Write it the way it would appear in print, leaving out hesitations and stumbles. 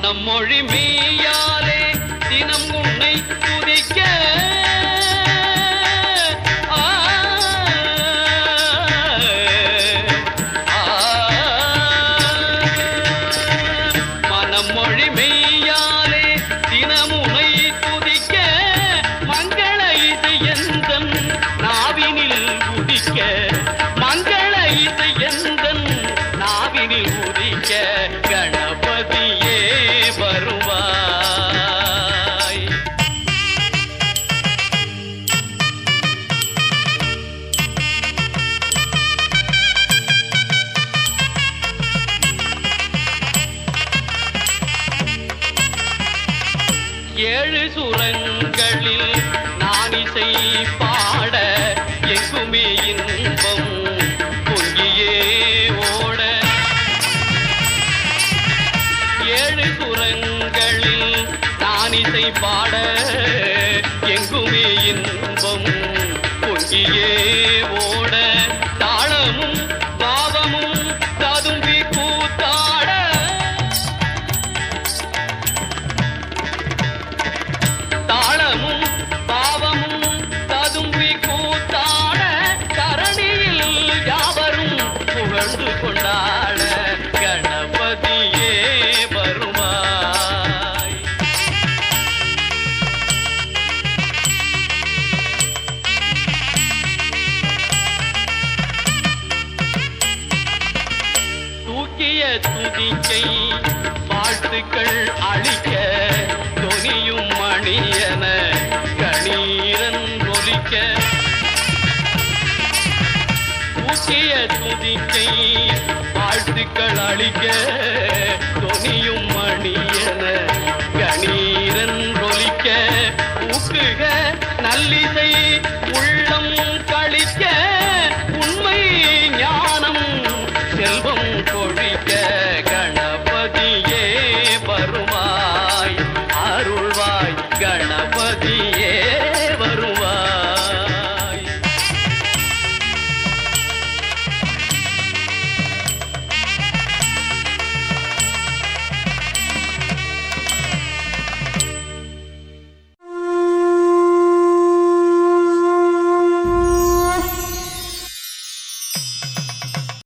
மனம் மொழி மெய்யாலே தினம் உன்னை துதிக்க மனம் மொழி மெய்யாலே தினம் உன்னை துதிக்க மங்கள இசை எந்தன் நாவினில் உதிக்க மங்கள இசை எந்தன் நாவினில் உதிக்க கணபதியே வருவாய். ஏழு சுரங்களில் நான் இசை பாட எங்குமே இன்பம் பொங்கியே ஓட ஏழு சுரங்களில் நான் இசை பாட எங்குமே இன்பம் பொங்கியே ஓட தாளமும் பாவமும் ததும்பி கூத்தாட தாளமும் பாவமும் ததும்பி கூத்தாட தரணியில் யாவரும் புகழ்ந்து கொண்டாட கணபதியே வருவாய். தூக்கிய துதிக்கை வாழ்த்துக்கள் அளிக்க தொனியும் மணியன கணீரன் ஒலிக்க தூக்கிய துதிக்கை வாழ்த்துக்கள் அளிக்க தொனியும் மணியன கணீரன் ஒலிக்க ஊக்குக நல்லிசை